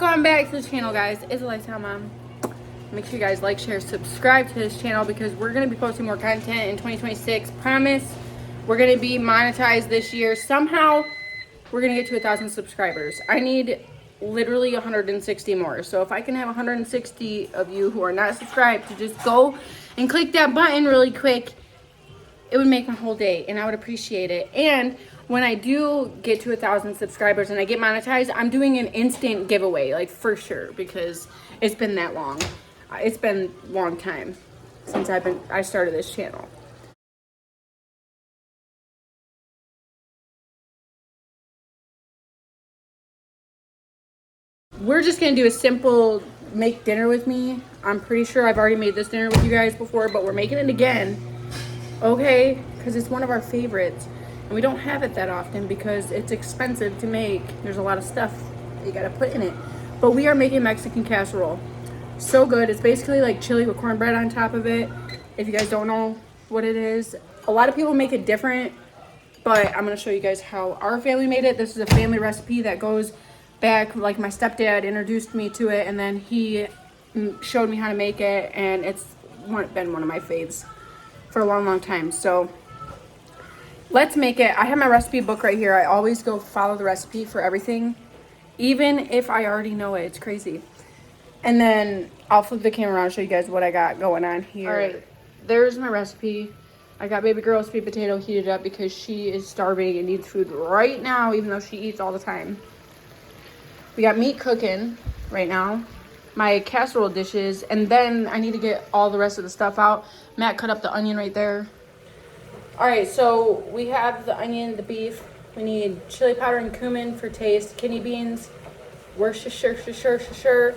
Welcome back to the channel, guys. It's Lifestyle Mom. Make sure you guys like, share, subscribe to this channel because we're going to be posting more content in 2026. Promise. We're going to be monetized this year. Somehow, we're going to get to 1,000 subscribers. I need literally 160 more. So if I can have 160 of you who are not subscribed to just go and click that button really quick, it would make my whole day and I would appreciate it. And when I do get to 1,000 subscribers and I get monetized, I'm doing an instant giveaway, like for sure, because it's been that long. It's been a long time since I started this channel. We're just gonna do a simple make dinner with me. I'm pretty sure I've already made this dinner with you guys before, but we're making it again, okay? Because it's one of our favorites. And we don't have it that often because it's expensive to make. There's a lot of stuff you gotta put in it. But we are making Mexican casserole. So good. It's basically like chili with cornbread on top of it. If you guys don't know what it is, a lot of people make it different, but I'm gonna show you guys how our family made it. This is a family recipe that goes back, like my stepdad introduced me to it and then he showed me how to make it, and it's been one of my faves for a long time. So let's make it. I have my recipe book right here. I always go follow the recipe for everything, even if I already know it. It's crazy. And then I'll flip the camera around and show you guys what I got going on here. All right, there's my recipe. I got baby girl sweet potato heated up because she is starving and needs food right now, even though she eats all the time. We got meat cooking right now, my casserole dishes, and then I need to get all the rest of the stuff out. Matt cut up the onion right there. All right, so we have the onion, the beef. We need chili powder and cumin for taste, kidney beans, Worcestershire,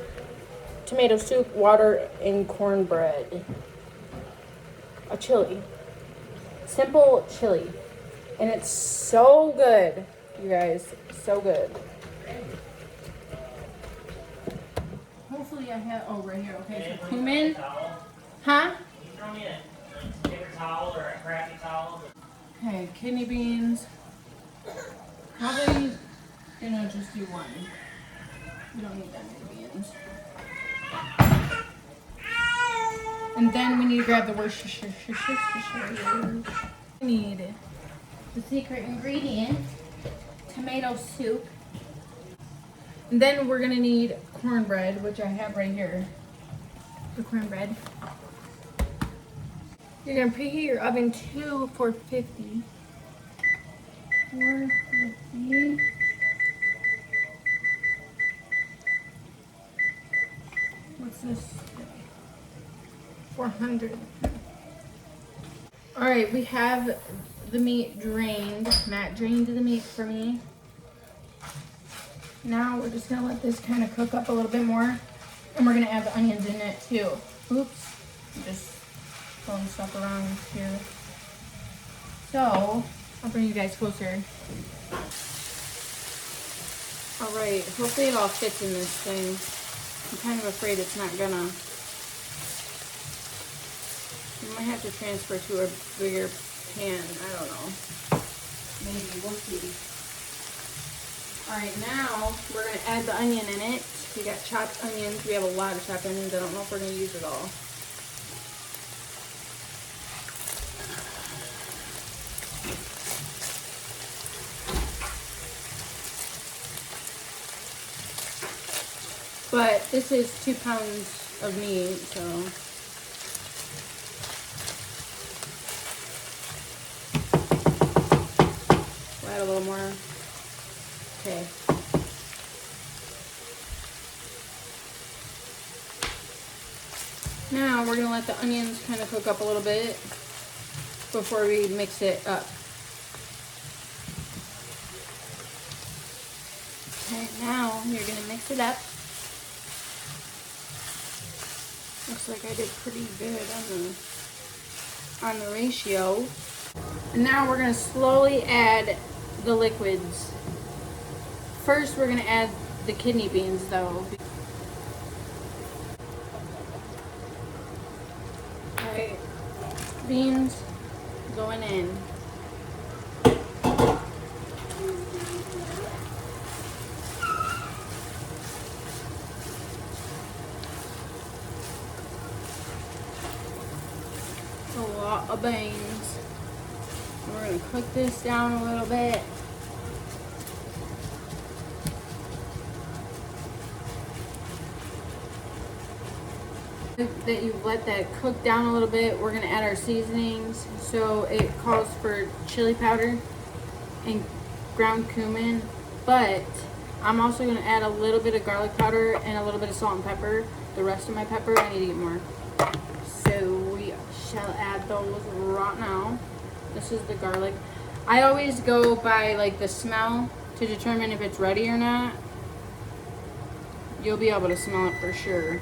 tomato soup, water, and cornbread. A chili. Simple chili. And it's so good, you guys. So good. Hopefully I have, oh, right here. Okay, so cumin. Huh? Throw me a paper towel or a crappy towel. Okay, kidney beans. Probably gonna just do one. We don't need that many beans. And then we need to grab the Worcestershire. We need the secret ingredient, tomato soup. And then we're gonna need cornbread, which I have right here. The cornbread. You're gonna preheat your oven to 450. 450. What's this? 400. All right, we have the meat drained. Matt drained the meat for me. Now we're just gonna let this kind of cook up a little bit more, and we're gonna add the onions in it too. Oops, I'm just throwing stuff around here. So I'll bring you guys closer. All right, hopefully it all fits in this thing. I'm kind of afraid it's not gonna. We might have to transfer to a bigger pan. I don't know. Maybe, we'll see. Alright, now we're going to add the onion in it. We got chopped onions. We have a lot of chopped onions. I don't know if we're going to use it all. But this is 2 pounds of meat, so we'll add a little more. Okay. Now we're going to let the onions kind of cook up a little bit before we mix it up. Okay, now you're going to mix it up. Looks like I did pretty good on the ratio. And now we're going to slowly add the liquids. First, we're going to add the kidney beans, though. Alright, beans going in. lot of beans. We're gonna cook this down a little bit. That you've let that cook down a little bit, we're gonna add our seasonings. So it calls for chili powder and ground cumin, but I'm also gonna add a little bit of garlic powder and a little bit of salt and pepper. The rest of my pepper, I need to get more. So we shall add those right now. This is the garlic. I always go by like the smell to determine if it's ready or not. You'll be able to smell it for sure.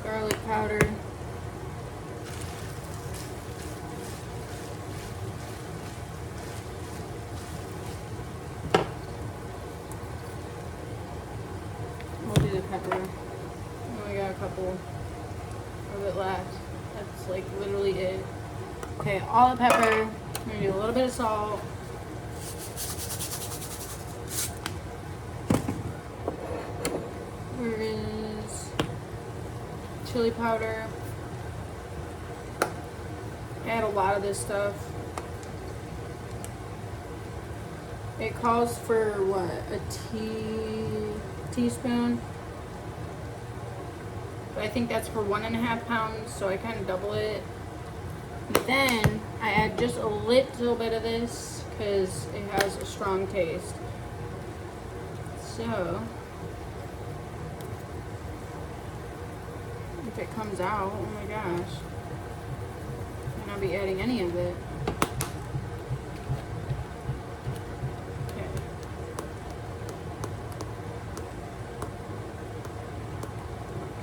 Garlic powder. We'll do the pepper. Oh, we got a couple of it left. That's like literally it. Okay, all the pepper. I'm gonna do a little bit of salt. Where is chili powder? Add a lot of this stuff. It calls for what, a teaspoon, but I think that's for 1.5 pounds, so I kind of double it. Then I add just a little bit of this because it has a strong taste. So if it comes out, oh my gosh, I'm not be adding any of it.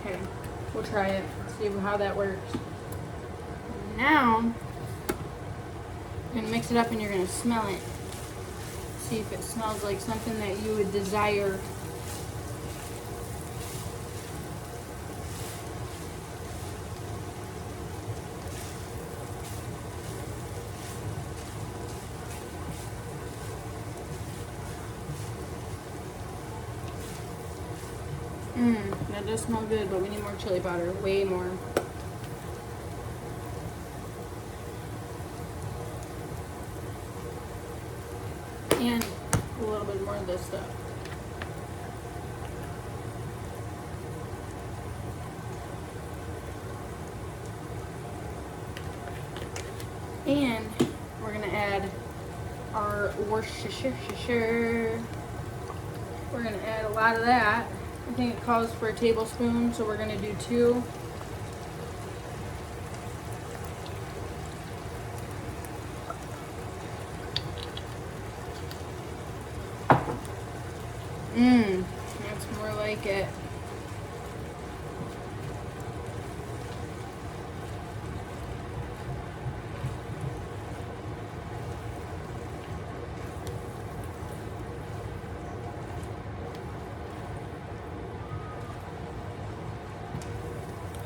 Okay, we'll try it, see how that works. Now, you're gonna mix it up and you're gonna smell it. See if it smells like something that you would desire. That does smell good, but we need more chili powder, way more. And a little bit more of this stuff. And we're gonna add our Worcestershire. We're gonna add a lot of that. I think it calls for a tablespoon, so we're gonna do 2. That's more like it.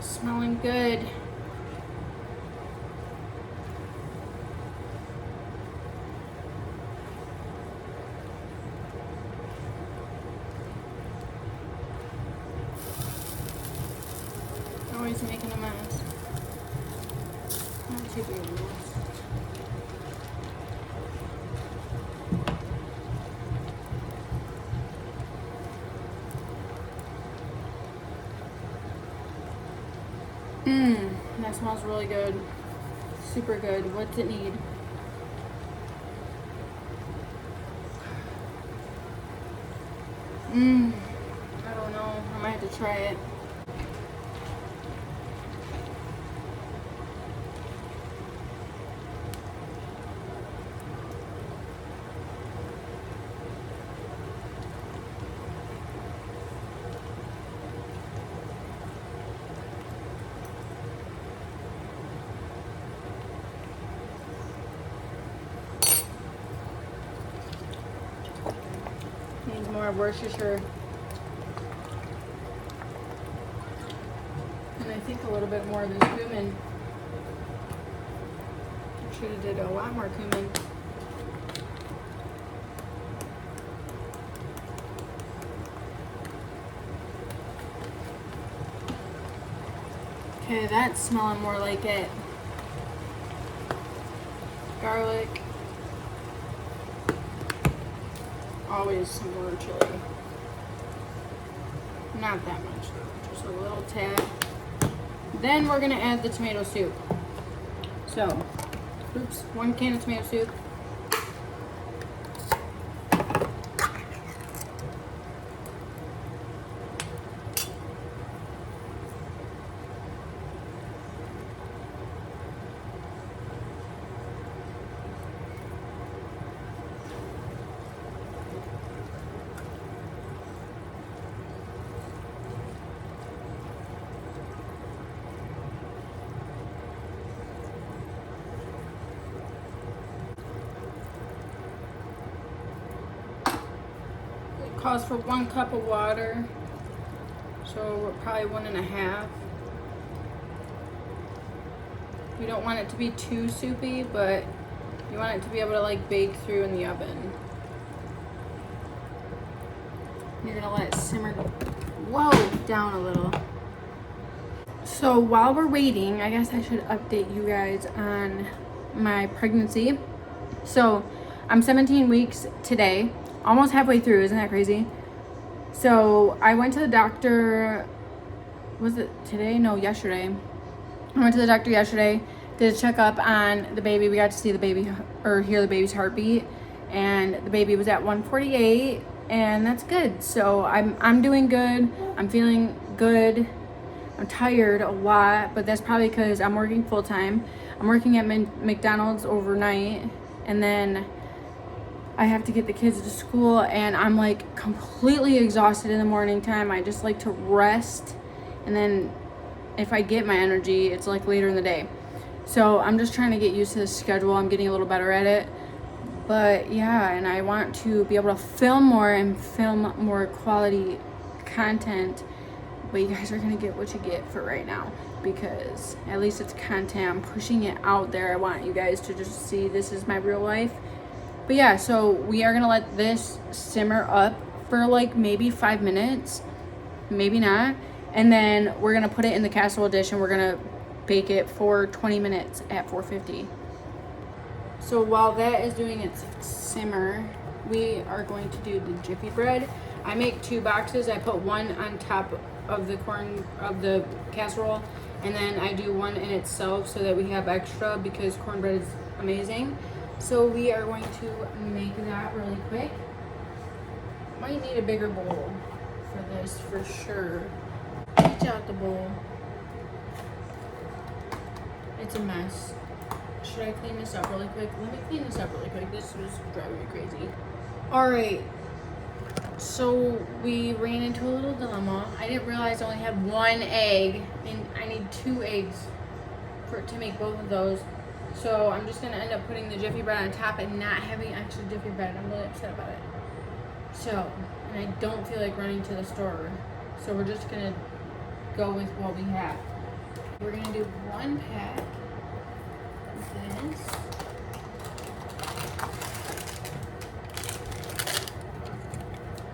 Smelling good. Always making a mess. Not too big of a mess. That smells really good. Super good. What's it need? I don't know. I might have to try it. Needs more Worcestershire. And I think a little bit more of this cumin. I should have did a lot more cumin. Okay, that's smelling more like it. Garlic. Always some more chili. Not that much though, just a little tad. Then we're gonna add the tomato soup. So, oops, 1 can of tomato soup. Calls for 1 cup of water, so we're probably 1.5. You don't want it to be too soupy, but you want it to be able to like bake through in the oven. You're gonna let it simmer, down a little. So while we're waiting, I guess I should update you guys on my pregnancy. So I'm 17 weeks today. Almost halfway through, isn't that crazy? So I went to the doctor, was it today? No, yesterday. I went to the doctor yesterday, did a checkup on the baby. We got to see the baby, or hear the baby's heartbeat, and the baby was at 148, and that's good. So I'm doing good. I'm feeling good. I'm tired a lot, but that's probably because I'm working full time. I'm working at McDonald's overnight, and then I have to get the kids to school, and I'm like completely exhausted in the morning time. I just like to rest, and then if I get my energy, it's like later in the day. So I'm just trying to get used to the schedule. I'm getting a little better at it. But yeah, and I want to be able to film more and film more quality content. But you guys are gonna get what you get for right now, because at least it's content. I'm pushing it out there. I want you guys to just see this is my real life. But yeah, so we are gonna let this simmer up for like maybe 5 minutes, maybe not. And then we're gonna put it in the casserole dish and we're gonna bake it for 20 minutes at 450. So while that is doing its simmer, we are going to do the Jiffy bread. I make 2 boxes. I put 1 on top of the casserole, and then I do 1 in itself so that we have extra, because cornbread is amazing. So we are going to make that really quick. Might need a bigger bowl for this for sure. Reach out the bowl. It's a mess. Should I clean this up really quick? Let me clean this up really quick. This was driving me crazy. Alright. So we ran into a little dilemma. I didn't realize I only had 1 egg, and I need 2 eggs to make both of those. So I'm just gonna end up putting the Jiffy bread on top and not having extra Jiffy bread. I'm really upset about it. So, and I don't feel like running to the store. So we're just gonna go with what we have. We're gonna do 1 pack of this.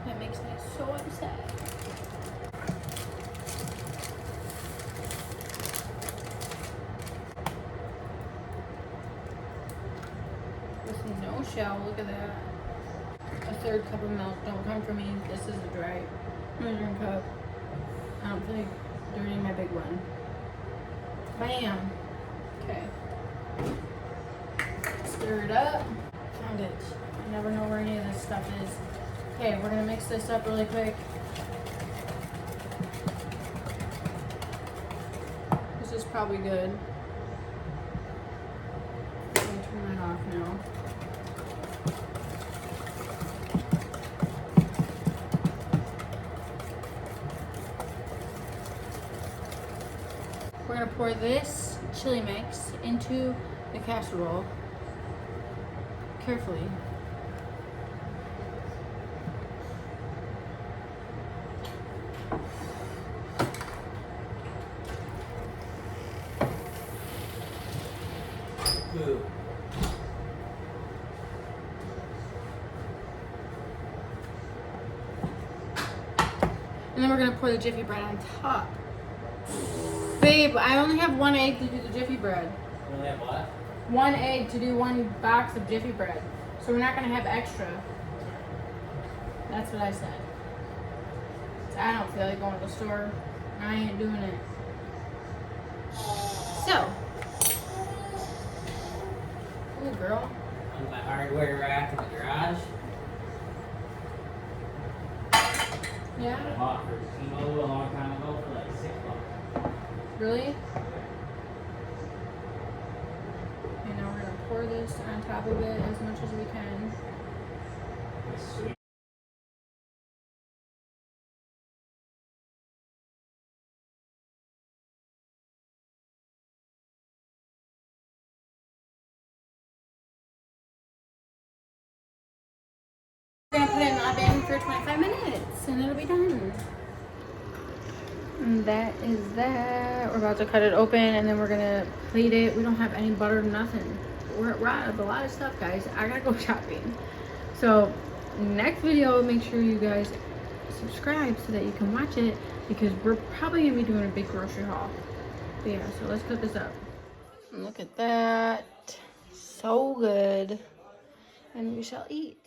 That makes me so upset. No shell, look at that. A 3rd cup of milk. Don't come for me. This is the dry measuring cup. I don't feel like dirtying my big one. Bam. Okay. Stir it up. Found it. I never know where any of this stuff is. Okay, we're gonna mix this up really quick. This is probably good. I'm gonna turn that off now. We're gonna pour this chili mix into the casserole carefully. Boo. And then we're gonna pour the Jiffy bread on top. Babe, I only have 1 egg to do the Jiffy bread. You only have what? 1 egg to do 1 box of Jiffy bread. So we're not gonna have extra. That's what I said. So I don't feel like going to the store. I ain't doing it. So. Ooh, girl. On my hardware rack in the garage. Yeah? I bought for Timo a long time ago for like $6. Really? And now we're gonna pour this on top of it as much as we can. It's sweet. We're gonna put it in the oven for 25 minutes and it'll be done. And that is that. We're about to cut it open and then we're gonna plate it. We don't have any butter, nothing. We're out of a lot of stuff, guys. I gotta go shopping. So next video, make sure you guys subscribe so that you can watch it because we're probably gonna be doing a big grocery haul. But yeah, so let's cook this up. Look at that. So good. And we shall eat.